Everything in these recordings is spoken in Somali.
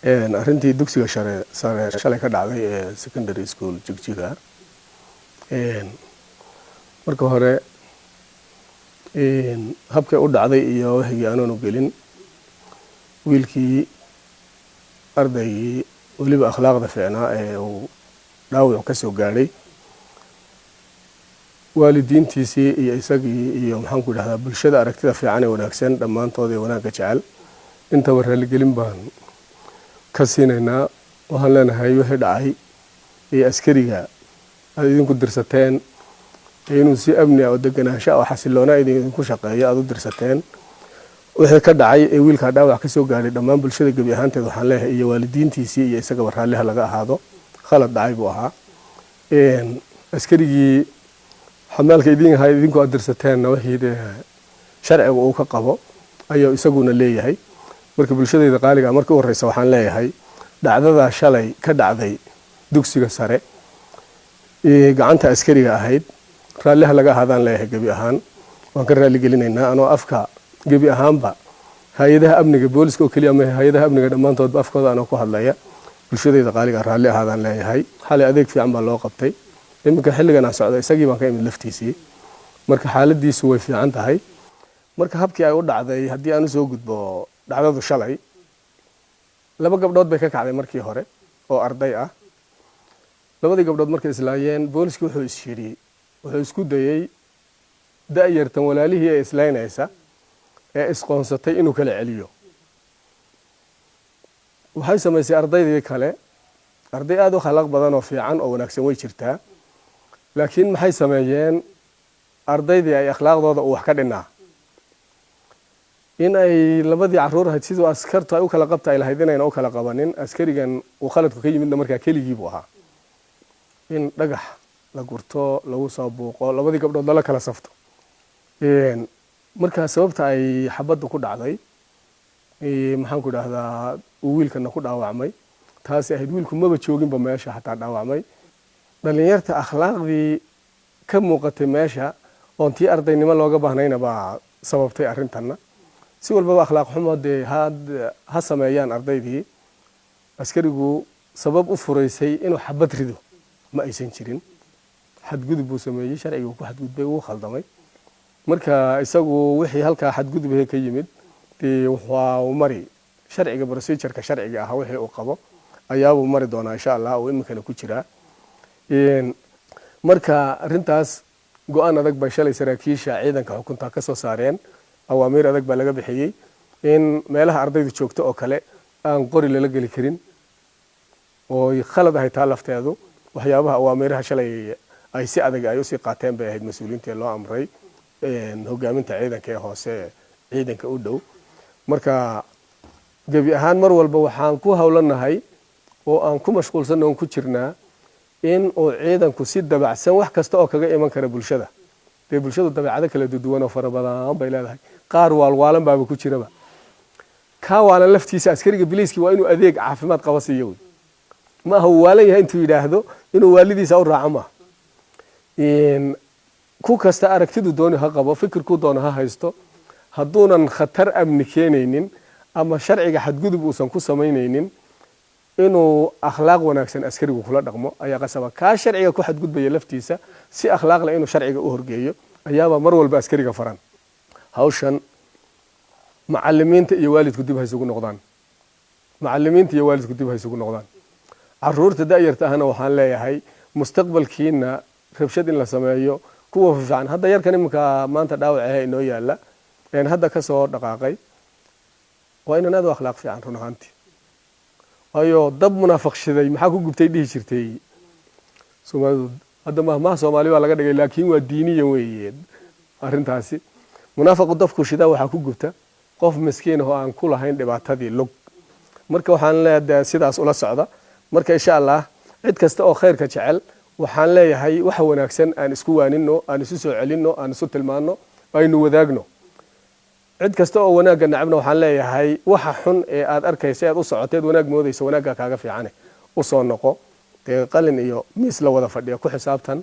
arrintii dugsiga sare shalay ka dhacday ee secondary school Jigjiga marka hore habkay u dhacday iyo wixii aanu gelin wiilkii ardaygii waliba akhlaaqda fiicnaa ee uu dhaawac ka soo gaaray waalidiintiisii iyo isagii iyo maxaan ku yiraahdaa bulshada aragtida fiican ee wanaagsan dhamaantood ee wanaagga jecel inta warali gelin baan ka siinayna waxaan leenahay wixii dhacay ee askariga aad idinku dirsateen inuu si amni ah oo deganaansho oo xasiloona idinku shaqeeyo aad u dirsateen wixii ka dhacay ee wiilka dhaawac ka soo gaaray dhamaan bulshada gabi ahaanteed waxaan leeyahay iyo waalidiintiisii iyo isaga warraaliha laga ahaado khalad dhacay buu ahaa askarigii xamaalka idinku aad dirsateen wixii sharciga uu ka qabo ayuu isaguna leeyahay marka bulshadayda qaaliga markii horeysa waxaan leeyahay dhacdada shalay ka dhacday dugsiga sare ee gacanta askariga ahayd raaliha laga ahaadaan leeyahay gabi ahaan waan ka raali gelinaynaa anoo afka gabi ahaanba hay'adaha amniga booliska oo kaliya ma hay'adaha amniga dhamaantood afkooda anoo ku hadlaya bulshadayda qaaliga raali ahaadaan leeyahay xalay adeeg fiican baa loo qabtay iminka xilligan aan socdo isagii baan ka imid laftiisii marka xaaladiisu way fiican tahay marka habkii ay u dhacday haddii aan soo gudbo dhacdadu shalay laba gabdhood bay ka kacday markii hore oo arday ah labadii gabdhood markay islaayeen booliska wuxuu isku dayay da'yartan walaalihii ee islaynaysa ee isqoonsatay inuu kala celiyo waxay samaysay ardaydii kale arday aad u khalaq badan oo fiican oo wanaagsan way jirtaa laakiin maxay sameeyeen ardaydii ay akhlaaqdooda wax ka dhinaa in ay labadii caruur ahayd sidoo askartu ay u kala qabtay lahayd inayna u kala qabanin askarigan uu khaladku ka yimid markaa keligii buu ahaa in dhagax la gurto lagu soo buuqo labadii gabdhood la kala safto marka sababta ay xabaddu ku dhacday maxaan ku yiraahdaa wiilkana ku dhaawacmay taasi ahayd wiilku maba jooginba meesha xataa dhaawacmay dhalinyarta akhlaaqdii ka muuqatay meesha oo tii ardaynimo looga baahnayna baa sababtay arrintanna si walba akhlaaq xumo ha sameeyaan ardaydii askarigu sabab u furaysay inuu xabad rido ma aysan jirin xadgudub buu sameeyay sharcigu ku xadgudbay uu khaldamay marka isagu wixii halka xadgudubay ka yimid wuxuu mari sharciga procedure-ka sharciga ah wixii uu qabo ayaa uu mari doonaa insha Allah oo imikana ku jira marka arintaas go'aan adag bay shalay saraakiisha ciidanka xukunta ka soo saareen awaamiir adag baa laga bixiyay in meelaha ardaydu joogto oo kale aan qori la gali karin oo khalad ahay taa lafteedu waxyaabaha awaamiiraha shalay ay si adag ay u sii qaateen bay ahayd mas'uuliyiinta loo amray hogaaminta ciidanka ee hoose ciidanka u dhow marka gabi ahaan mar walba waxaan ku hawlanahay oo aan ku mashquulsanahay oo ku jirnaa in uu ciidanku si dabacsan wax kasta oo kaga iman kara bulshada bulshadu dabeecado kala duwan oo fara badan bay leedahay qaar waalwaalan baaba ku jiraba ka waalan laftiisa askariga biliiski waa inuu adeeg caafimaad qaba siiyo ma aha waalan yahay intuu yiraahdo inuu waalidiisa u raaco ma ku kasta aragtidu dooni ha qabo fikirku doona ha haysto haduunan khatar amni keenaynin ama sharciga xadgudub uusan ku sameynaynin inuu akhlaaq wanaagsan askarigu kula dhaqmo ayaa qasaba ka sharciga ku xadgudbaya laftiisa si akhlaaq la inuu sharciga u horgeeyo ayaaba mar walba askariga faran hawshan macallimiinta iyo waalidku dib hay isugu noqdaan caruurta da'yarta ahna waxaan leeyahay mustaqbalkiina rabshad in la sameeyo kuwa fiican hadda yarkan imika maanta dhaawac inoo yaala hadda ka soo dhaqaaqay waa inaan aad u akhlaaq fiican run ahaantii ayo dab munaafaqshaday maxaa ku gubtay dhihi jirtay Soomaalidu hadda ma Soomaali waa laga dhigay laakiin waa diiniyan weeye arrintaasi munaafaqu dafku shida waxa ku gubta qof miskiin ah oo aan ku lahayn dhibaatadii lug marka waxaan leeyahay sidaas ula socda marka insha Allah cid kasta oo khayrka jecel waxaan leeyahay wax wanaagsan aan isku waanino aan isu soo celino aan isu tilmaano aynu wadaagno cid kasta oo wanaagga nacabna waxaan leeyahay waxa xun ee aad arkayso aad u socoteed wanaag moodayso wanaagga kaaga fiican u soo noqo qalin iyo miis la wada fadhiyo ku xisaabtan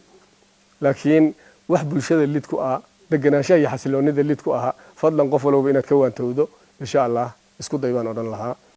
laakiin wax bulshada lid ku ah deganaanshaha iyo xasiloonida lid ku ah fadlan qof walba inaad ka waantowdo insha Allah isku daybaan odhan lahaa